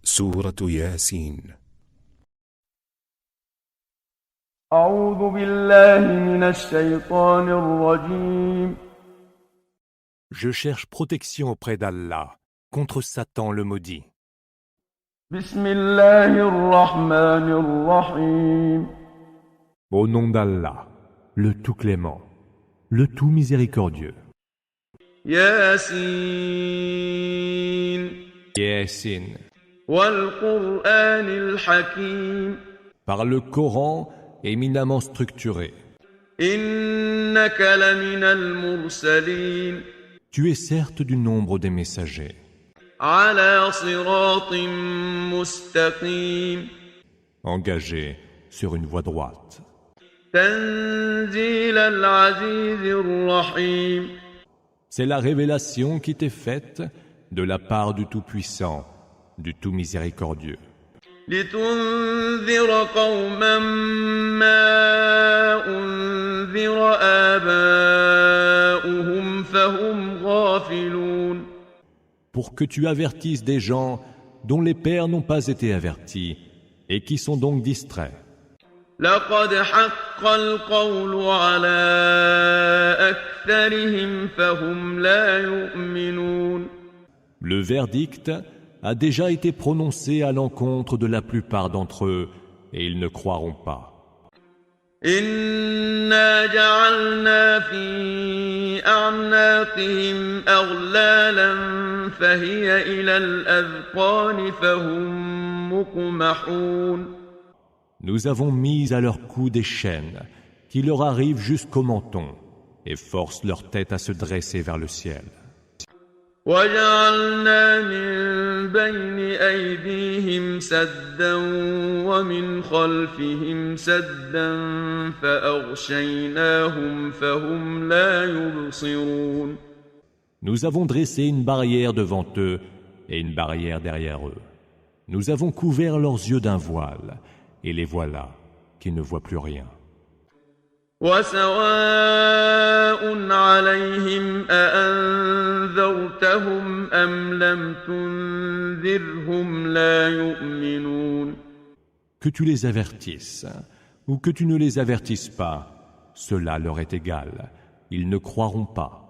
سورة ياسين. أعوذ بالله من الشيطان الرجيم. Je cherche protection auprès d'Allah contre Satan le maudit. بسم الله الرحمن الرحيم. Au nom d'Allah, le tout clément, le tout miséricordieux. ياسين Yasin. والقرآن الحكيم. Par le Coran éminemment structuré. إنك لمن المرسلين. Tu es certes du nombre des messagers. على صراط مستقيم. Engagé sur une voie droite. تنزيل العزيز الرحيم. C'est la révélation qui t'est faite de la part du Tout-Puissant, du Tout Miséricordieux. لتنذر قوما ما أنذر آباؤهم فهم غافلون. Pour que tu avertisses des gens dont les pères n'ont pas été avertis et qui sont donc distraits. لقد حق القول على أكثرهم فهم لا يؤمنون. Le verdict a déjà été prononcé à l'encontre de la plupart d'entre eux et ils ne croiront pas. إنا جعلنا في أعناقهم أغلالا فهي إلى الأذقان فهم مقمحون. Nous avons mis à leur cou des chaînes qui leur arrivent jusqu'au menton et forcent leur tête à se dresser vers le ciel. وجعلنا من بين أيديهم سدا ومن خلفهم سدا فأغشيناهم فهم لا يبصرون. Nous avons dressé une barrière devant eux et une barrière derrière eux. Nous avons couvert leurs yeux d'un voile et les voilà qui ne voient plus rien. وسواء عليهم أأنذرتهم أم لم تنذرهم لا يؤمنون. Que tu les avertisses ou que tu ne les avertisses pas, cela leur est égal. Ils ne croiront pas.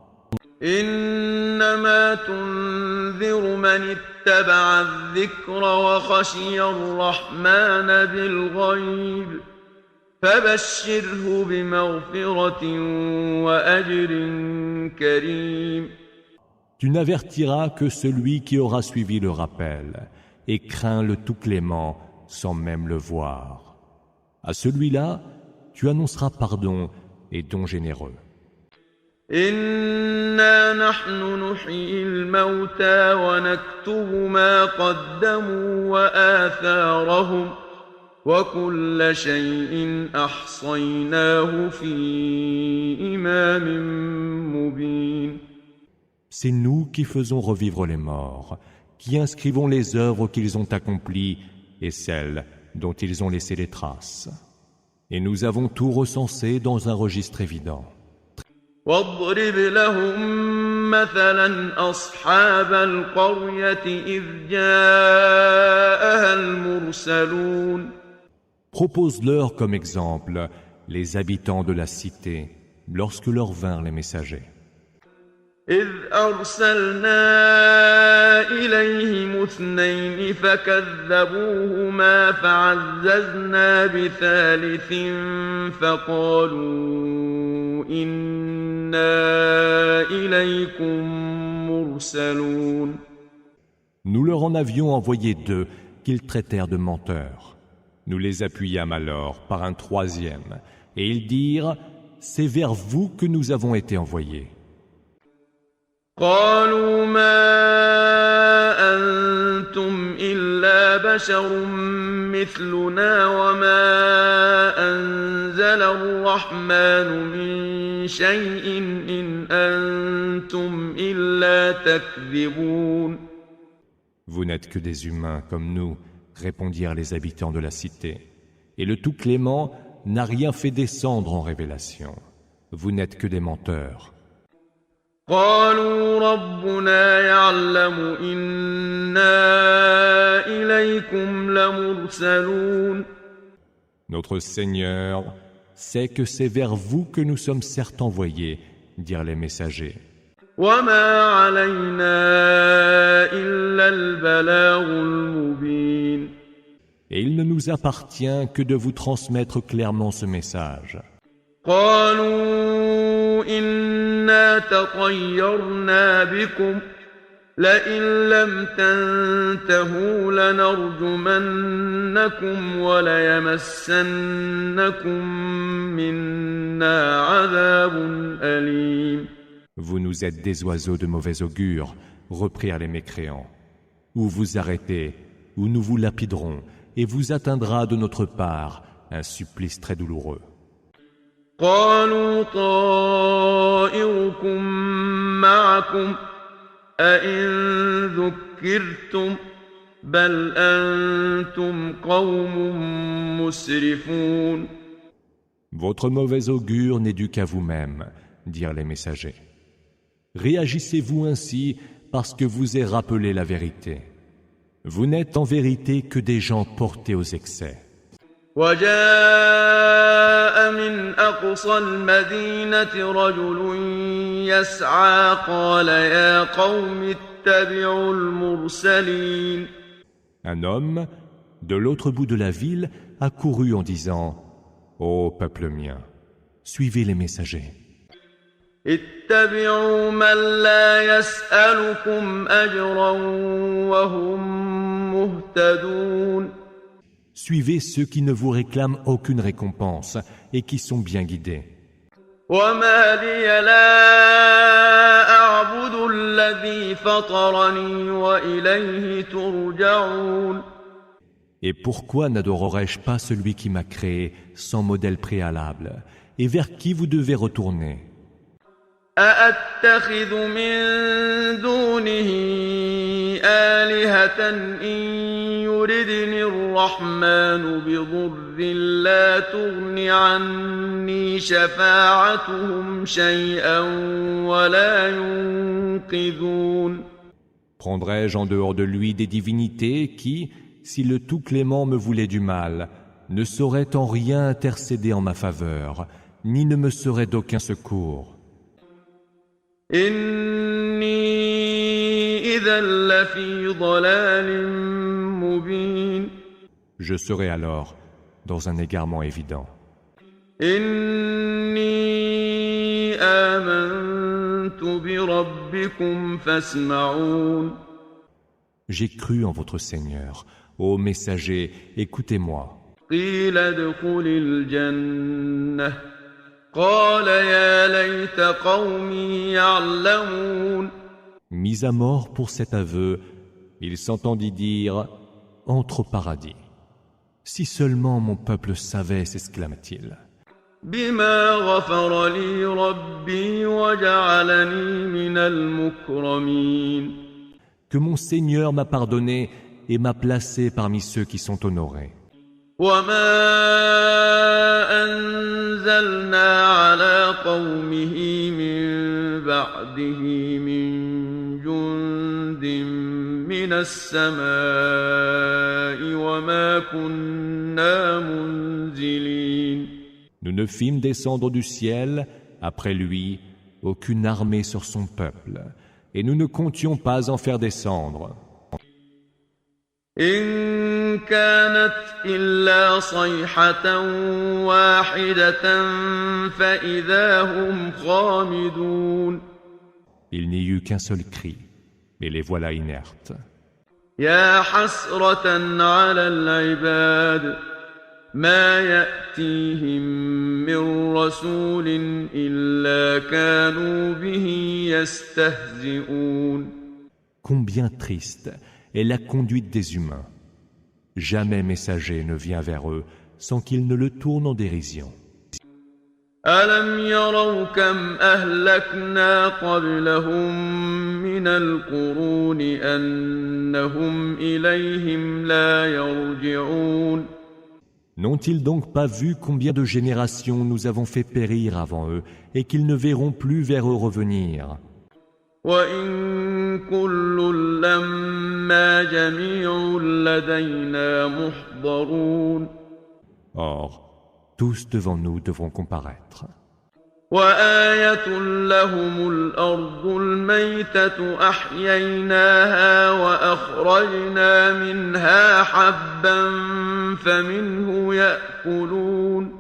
إنما تنذر من اتبع الذكر وخشي الرحمن بالغيب فبشره بمغفرة وأجر كريم. Tu n'avertiras que celui qui aura suivi le rappel et craint le tout clément sans même le voir. À celui-là, tu annonceras pardon et don généreux. إنا نحن نحيي الموتى ونكتب ما قدموا وآثارهم وكل شيء أحصيناه في إمام مبين. C'est nous qui faisons revivre les morts, qui inscrivons les œuvres qu'ils ont accomplies et celles dont ils ont laissé les traces. Et nous avons tout recensé dans un registre évident. واضرب لهم مثلا أصحاب القرية إذ جاءها المرسلون. Propose-leur comme exemple les habitants de la cité lorsque leur vinrent les messagers. إذ أرسلنا إليهم اثنين فكذبوهما فعززنا بثالث فقالوا إنا إليكم مرسلون. Nous leur en avions envoyé deux qu'ils traitèrent de menteurs. Nous les appuyâmes alors par un troisième et ils dirent « C'est vers vous que nous avons été envoyés. » قالوا ما أنتم إلا بشر مثلنا وما أنزل الرحمن من شيء إن أنتم إلا تكذبون. Vous n'êtes que des humains comme nous, répondirent les habitants de la cité. Et le tout clément n'a rien fait descendre en révélation. Vous n'êtes que des menteurs. قالوا ربنا يعلم إنا إليكم لمرسلون Notre Seigneur sait que c'est vers vous que nous sommes certes envoyés, dirent les messagers. وما علينا إلا البلاغ المبين Et il ne nous appartient que de vous transmettre clairement ce message. قالوا إنا تطيرنا بكم لئن لم تنتهوا لنرجمنكم وليمسنكم منا عذاب أليم Vous nous êtes des oiseaux de mauvais augure, reprirent les mécréants. Ou vous arrêtez, ou nous vous lapiderons, et vous atteindra de notre part un supplice très douloureux. قالوا طائركم معكم أئن ذكرتم بل أنتم قوم مسرفون Votre mauvais augure n'est dû qu'à vous-même, dirent les messagers. Réagissez-vous ainsi parce que vous est rappelé la vérité. Vous n'êtes en vérité que des gens portés aux excès. وجاء من أقصى المدينة رجل يسعى قال يا قوم اتبعوا المرسلين Un homme, de l'autre bout de la ville, a couru en disant « Ô peuple mien, suivez les messagers. اتبعوا من لا يسألكم أجرا وهم مهتدون Suivez ceux qui ne vous réclament aucune récompense et qui sont bien guidés. وما لي لا أعبد الذي فطرني وإليه ترجعون Et pourquoi n'adorerais-je pas celui qui m'a créé sans modèle préalable et vers qui vous devez retourner? أأتخذ من دونه آلهة إن يردني الرحمن بضر لا تغن عني شفاعتهم شيئا ولا ينقذون Prendrais-je en dehors de lui des divinités qui, si le Tout-Clément me voulait du mal, ne sauraient en rien intercéder en ma faveur, ni ne me seraient d'aucun secours? إني إذا لفي ضلال مبين Je serai alors dans un égarement évident. إني آمنت بربكم فاسمعون J'ai cru en votre Seigneur. Ô messager, écoutez-moi. قيل ادخل الجنة قال يا ليت قومي يعلمون Mis à mort pour cet aveu, il s'entendit dire « Entre au paradis. » Si seulement mon peuple savait, s'exclama-t-il. بما غفر لي ربي وجعلني من المكرمين Que mon Seigneur m'a pardonné et m'a placé parmi ceux qui sont honorés. وما أنزلنا على قومه من بعده من جند من السماء وما كنا منزلين Nous ne fîmes descendre du ciel, après lui, aucune armée sur son peuple, et nous ne comptions pas en faire descendre. إن كانت إلا صيحة واحدة فإذا هم خامدون Il n'y eut qu'un seul cri, et les voilà inertes. يا حسرة على العباد ما يأتيهم من رسول إلا كانوا به يستهزئون Combien triste est la conduite des humains. Jamais messager ne vient vers eux sans qu'ils ne le tournent en dérision. ألم يروا كم أهلكنا قبلهم من القرون أنهم إليهم لا يرجعون N'ont-ils donc pas vu combien de générations nous avons fait périr avant eux et qu'ils ne verront plus vers eux revenir? وإن كل لما إِنَّا جَمِيعٌ لَدَيْنَا مُحْضَرُونَ. Or, tous devant nous devront comparaître. وَآيَةٌ لَهُمُ الْأَرْضُ الْمَيْتَةُ أَحْيَيْنَاهَا وَأَخْرَجْنَا مِنْهَا حَبًّا فَمِنْهُ يَأْكُلُونَ.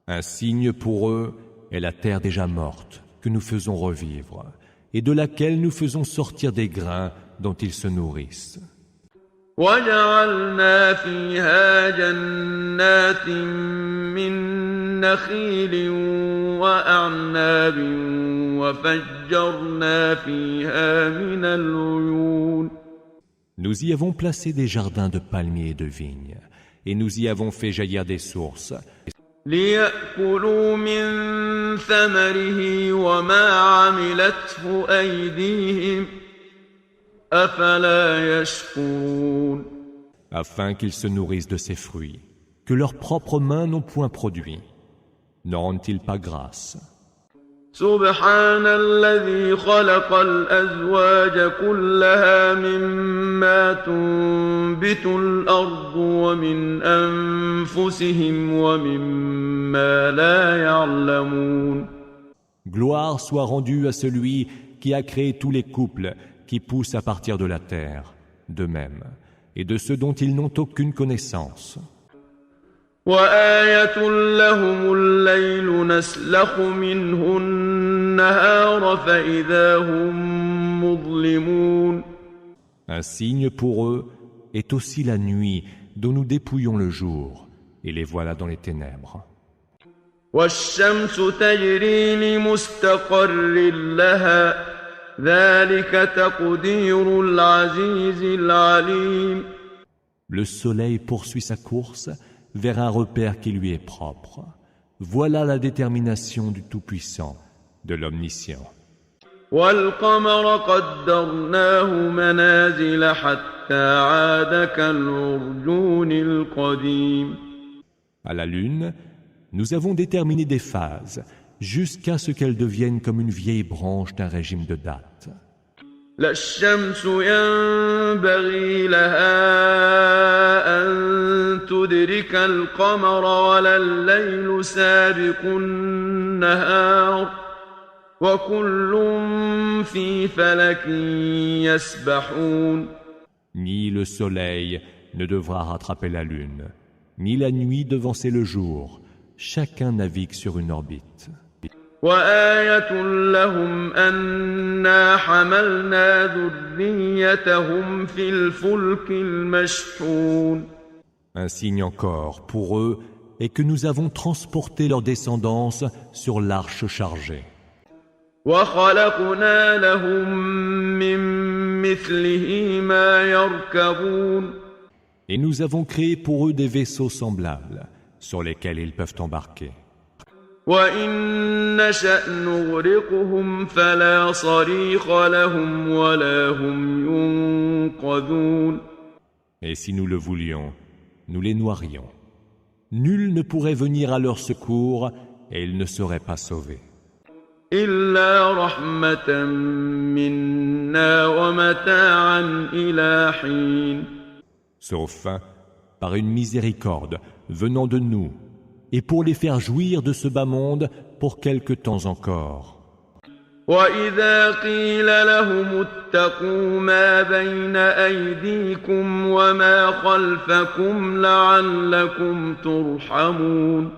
Un signe pour eux est la terre déjà morte, que nous faisons revivre, et de laquelle nous faisons sortir des grains dont ils se nourrissent. وَجَعَلْنَا فِيهَا جَنَّاتٍ مِّن نَّخِيلٍ وَأَعْنَابٍ وَفَجَّرْنَا فِيهَا مِنَ الْعُيُونِ. Nous y avons placé des jardins de palmiers et de vignes, et nous y avons fait jaillir des sources, لِيَأْكُلُوا مِن ثَمَرِهِ وَمَا عَمِلَتْهُ أَيْدِيهِمْ أَفَلَا يَشْكُرُونَ. afin qu'ils se nourrissent de ces fruits, que leurs propres mains n'ont point produits. Ne rendent-ils pas grâce? سبحان الذي خلق الأزواج كلها مما تنبت الأرض ومن أنفسهم ومما لا يعلمون. Gloire soit rendue à celui qui a créé tous les couples qui poussent à partir de la terre, d'eux-mêmes, et de ceux dont ils n'ont aucune connaissance. وآية لهم الليل نسلخ منه النهار فإذا هم مظلمون. Un signe pour eux est aussi la nuit dont nous dépouillons le jour, et les voilà dans les ténèbres. والشمس تجري لمستقر لها ذلك تقدير العزيز العليم. Le soleil poursuit sa course vers un repère qui lui est propre. Voilà la détermination du Tout-Puissant, de l'Omniscient. والقمر قدرناه منازل حتى عاد كالعرجون القديم. À la lune, nous avons déterminé des phases, jusqu'à ce qu'elles deviennent comme une vieille branche d'un régime de date. لا الشمس ينبغي لها أن تدرك القمر ولا الليل سابق النهار وكل في فلك يسبحون. Ni le soleil ne devra rattraper la lune, ni la nuit devancer le jour. Chacun navigue sur une orbite. وآية لهم أنا حملنا ذريتهم في الفلك المشحون. Un signe encore pour eux est que nous avons transporté leur descendance sur l'arche chargée. وخلقنا لهم من مثله ما يركبون. Et nous avons créé pour eux des vaisseaux semblables sur lesquels ils peuvent embarquer. وإن نشأ نغرقهم فلا صريخ لهم ولا هم ينقذون. Et si nous le voulions, nous les noierions. Nul ne pourrait venir à leur secours et ils ne seraient pas sauvés. إلا رحمة منا ومتاعا إلى حين. Sauf par une miséricorde venant de nous, et pour les faire jouir de ce bas monde pour quelque temps encore. وإذا قيل لهم اتقوا ما بين أيديكم وما خلفكم لعلكم ترحمون.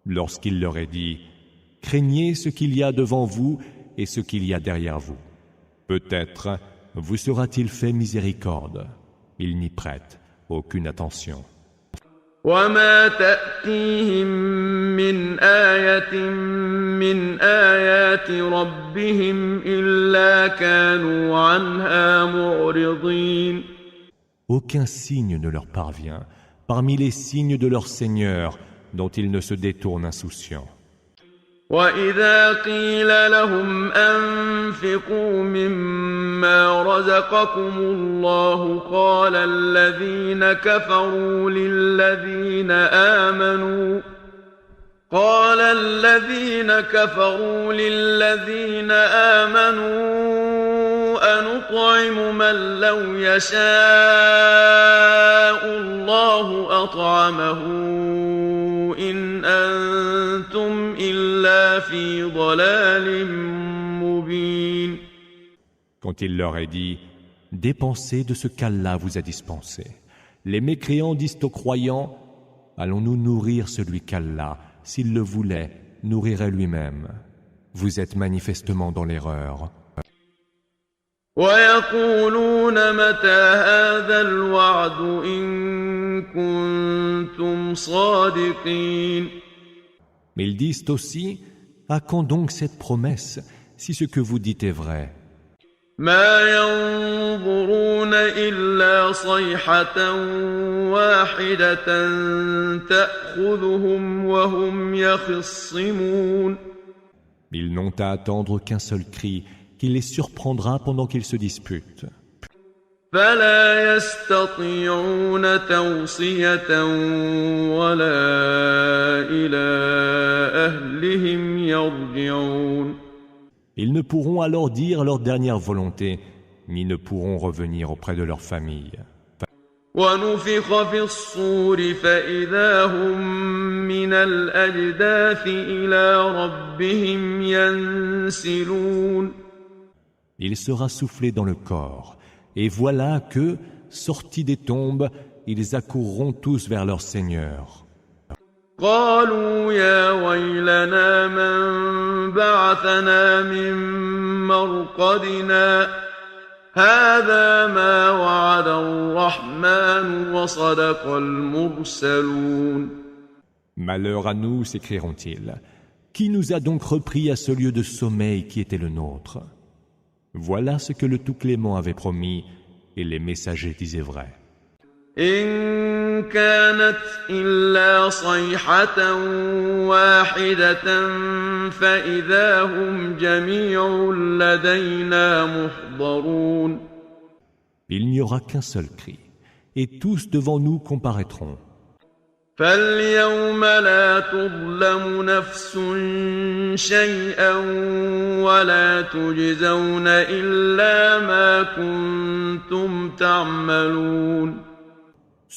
Lorsqu'il leur est dit, craignez ce qu'il y a devant vous et ce qu'il y a derrière vous. Peut-être vous sera-t-il fait miséricorde. Ils n'y prêtent aucune attention. وما تأتيهم من آية من آيات ربهم إلا كانوا عنها معرضين. Aucun signe ne leur parvient parmi les signes de leur Seigneur dont ils ne se détournent insouciants. وإذا قيل لهم أنفقوا مما رزقكم الله قال الذين كفروا للذين آمنوا أنطعم من لو يشاء الله أطعمه إن أنتم إلا في ضلال مبين. Quand il leur est dit, dépensez de ce qu'Allah vous a dispensé. Les mécréants disent aux croyants, allons-nous nourrir celui qu'Allah, s'il le voulait, nourrirait lui-même. Vous êtes manifestement dans l'erreur. ويقولون متى هذا الوعد إن كنتم صادقين. Mais ils disent aussi, à quand donc cette promesse, si ce que vous dites est vrai? ما ينظرون إلا صيحة واحدة تأخذهم وهم يخصمون. Ils n'ont à attendre qu'un seul cri qui les surprendra pendant qu'ils se disputent. فلا يستطيعون توصية ولا إلى أهلهم يرجعون. Ils ne pourront alors dire leur dernière volonté, ni ne pourront revenir auprès de leur famille. ونفخ في الصور فإذا هم من الأجداث إلى ربهم ينسلون. Il sera soufflé dans le corps, et voilà que, sortis des tombes, ils accourront tous vers leur Seigneur. قالوا يا ويلنا من بعثنا من مرقدنا هذا ما وعد الرحمن وصدق المرسلون. Malheur à nous, s'écrieront-ils. Qui nous a donc repris à ce lieu de sommeil qui était le nôtre? Voilà ce que le Tout-Clément avait promis, et les messagers disaient vrai. إن كانت إلا صيحة واحدة فإذا هم جميع لدينا محضرون. Il n'y aura qu'un seul cri, et tous devant nous comparaîtront. فاليوم لا تظلم نفس شيئا ولا تجزون إلا ما كنتم تعملون.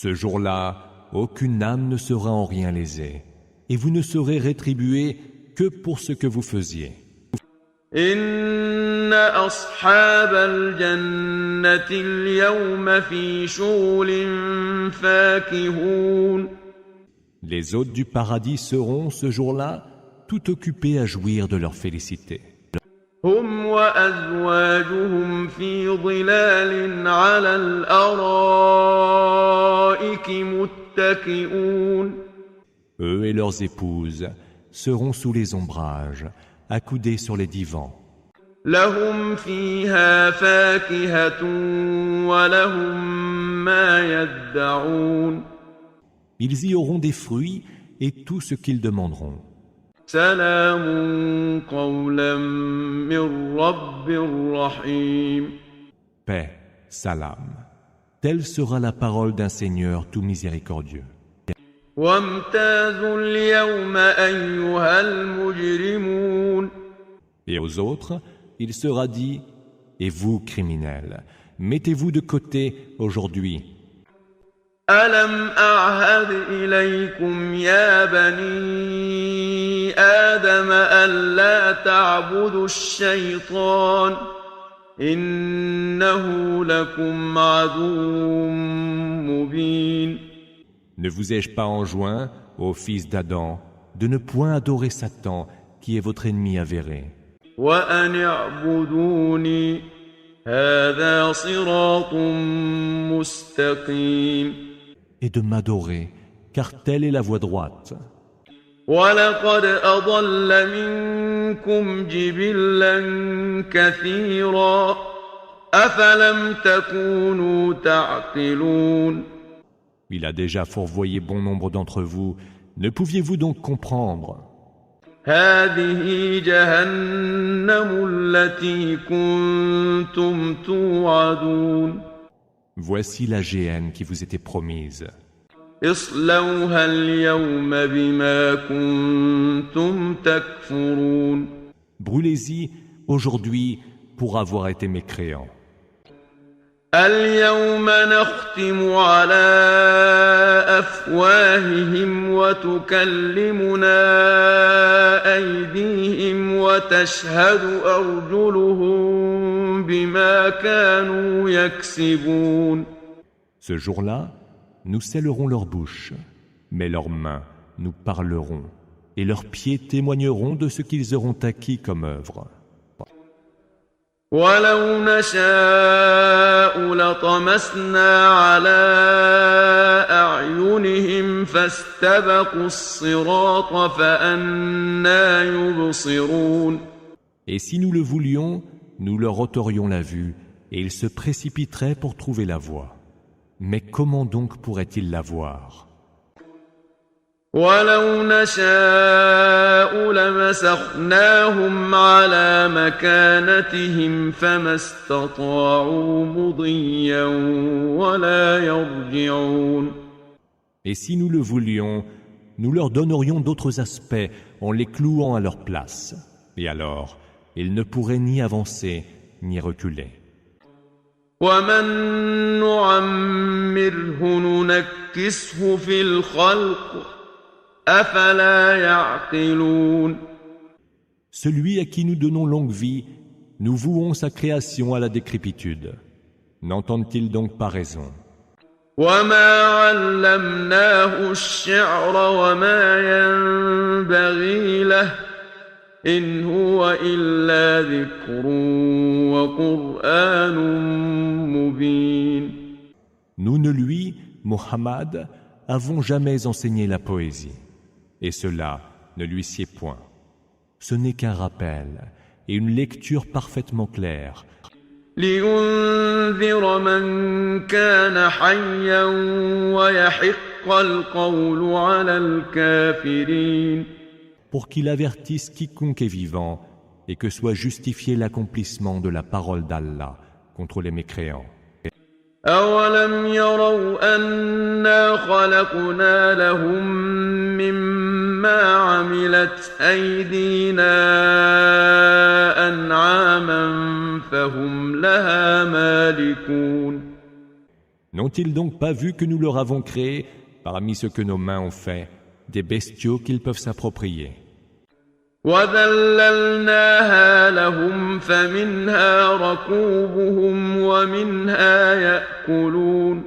Ce jour-là, aucune âme ne sera en rien lésée, et vous ne serez rétribués que pour ce que vous faisiez. إن أصحاب الجنة اليوم في شغل فاكهون. Les hôtes du paradis seront, ce jour-là, tout occupés à jouir de leur félicité. هم وأزواجهم في ظلال على الأرائك متكئون. Eux et leurs épouses seront sous les ombrages, accoudés sur les divans. لهم فيها فاكهة ولهم ما يدعون. Ils y auront des fruits et tout ce qu'ils demanderont. سلام قولا من رب رحيم. Paix, salam. Telle sera la parole d'un Seigneur tout miséricordieux. وامتازوا اليوم أيها المجرمون. Et aux autres, il sera dit, et vous, criminels, mettez-vous de côté aujourd'hui. ألم أعهد إليكم يا بني آدم ألا تعبدوا الشيطان إنه لكم عدو مبين. Ne vous ai-je pas enjoint, ô fils d'Adam, de ne point adorer Satan, qui est votre ennemi avéré, وأن اعبدوني هذا صراط مستقيم. et de m'adorer, car telle est la voie droite. ولقد أضل منكم جبلا كثيرا أفلم تكونوا تعقلون. Il a déjà fourvoyé bon nombre d'entre vous. Ne pouviez-vous donc comprendre? هذه جهنم التي كنتم توعدون. Voici la géhenne qui vous était promise. اصلوها اليوم بما كنتم تكفرون. Brûlez-y aujourd'hui pour avoir été mécréants. اليوم نختم على أفواههم وتكلمنا أيديهم وتشهد أرجلهم بما كانوا يكسبون. Ce jour-là, nous scellerons leurs bouches, mais leurs mains nous parleront, et leurs pieds témoigneront de ce qu'ils auront acquis comme œuvre. ولو نشاء لطمسنا على أعينهم فاستبقوا الصراط فأنى يبصرون. Et si nous le voulions, nous leur ôterions la vue, et ils se précipiteraient pour trouver la voie. Mais comment donc pourraient-ils la voir? ولو نشاء لمسخناهم على مكانتهم فما استطاعوا مضيا ولا يرجعون. Et si nous le voulions, nous leur donnerions d'autres aspects en les clouant à leur place. Et alors, ils ne pourraient ni avancer, ni reculer. ومن نعمره ننكسه في الخلق أفلا يعقلون. Celui à qui nous donnons longue vie, nous vouons sa création à la décrépitude. N'entendent-ils donc pas raison? وما علمناه الشعر وما ينبغي له إن هو إلا ذكر وقرآن مبين. Nous ne lui, Mohammed, avons jamais enseigné la poésie. Et cela ne lui sied point. Ce n'est qu'un rappel et une lecture parfaitement claire. لينذر من كان حيا ويحق القول على الكافرين. Pour qu'il avertisse quiconque est vivant et que soit justifié l'accomplissement de la parole d'Allah contre les mécréants. أولم يروا أنا خلقنا لهم مما عملت أيدينا أنعاما فهم لها مالكون. N'ont-ils donc pas vu que nous leur avons créé, parmi ce que nos mains ont fait, des bestiaux qu'ils peuvent s'approprier? وذللناها لهم فمنها ركوبهم ومنها يأكلون.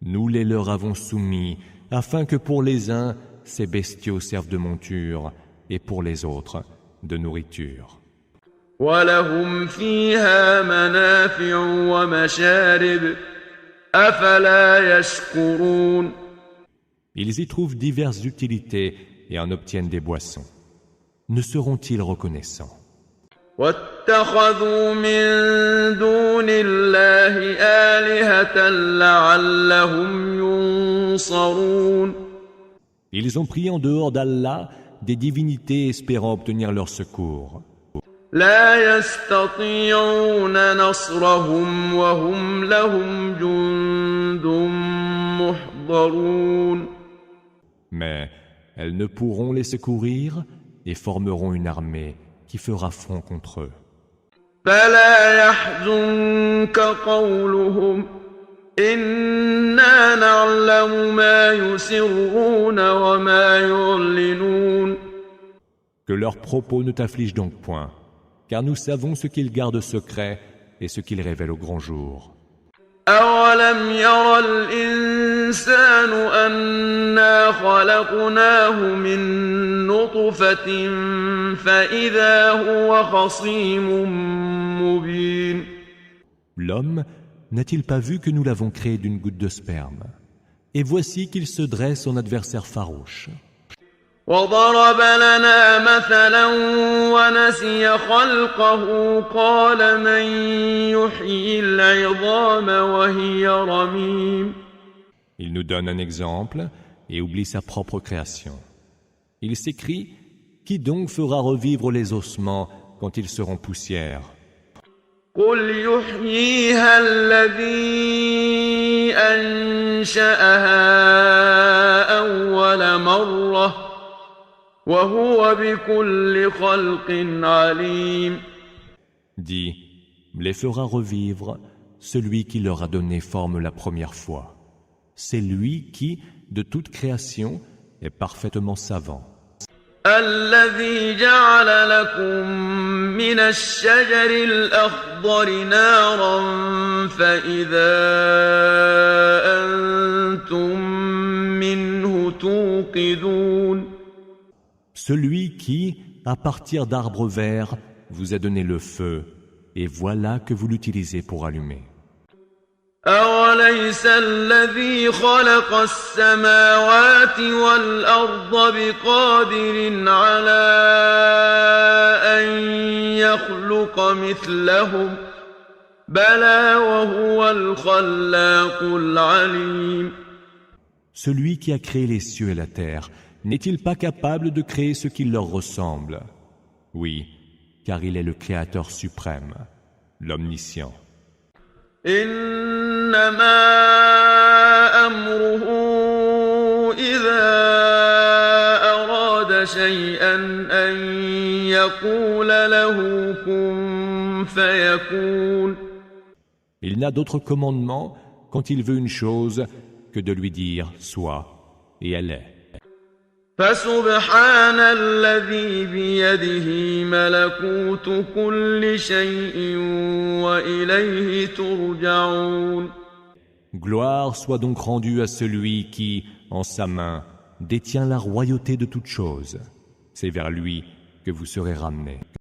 Nous les leur avons soumis, afin que pour les uns, ces bestiaux servent de monture, et pour les autres, de nourriture. ولهم فيها منافع ومشارب أفلا يشكرون. Ils y trouvent diverses utilités et en obtiennent des boissons. Ne seront-ils reconnaissants? واتخذوا من دون الله آلهة لعلهم ينصرون. Ils ont pris en dehors d'Allah des divinités espérant obtenir leur secours. لا يستطيعون نصرهم وهم لهم جند محضرون. Mais elles ne pourront les secourir et formeront une armée qui fera front contre eux. فلا يحزنك قولهم إنا نعلم ما يسرون وما يعلنون. Que leurs propos ne t'affligent donc point, car nous savons ce qu'ils gardent secret et ce qu'ils révèlent au grand jour. أولم ير الإنسان أنا خلقناه من نطفة فإذا هو خصيم مبين. L'homme n'a-t-il pas vu que nous l'avons créé d'une goutte de sperme? Et voici qu'il se dresse en adversaire farouche. وضرب لنا مثلا ونسي خلقه قال من يحيي العظام وهي رميم. Il nous donne un exemple et oublie sa propre création. Il s'écrie: Qui donc fera revivre les ossements quand ils seront poussière? قل يحييها الذي أنشأها أول مرة وهو بكل خلق عليم. Dis, les fera revivre celui qui leur a donné forme la première fois. C'est lui qui, de toute création, est parfaitement savant. الذي جعل لكم من الشجر الأخضر نارا فإذا أنتم منه توقدون. Celui qui, à partir d'arbres verts, vous a donné le feu, et voilà que vous l'utilisez pour allumer. أوليس الذي خلق السماوات والأرض بقادر على أن يخلق مثلهم بلى وهو الخلاق العليم. Celui qui a créé les cieux et la terre, n'est-il pas capable de créer ce qui leur ressemble? Oui, car il est le Créateur suprême, l'Omniscient. إنما أمره إذا أراد شيئا أن يقول له كن فيكون. Il n'a d'autre commandement quand il veut une chose que de lui dire « sois » et elle est. فسبحان الذي بيده ملكوت كل شيء وإليه ترجعون. Gloire soit donc rendue à celui qui, en sa main, détient la royauté de toutes choses. C'est vers lui que vous serez ramenés.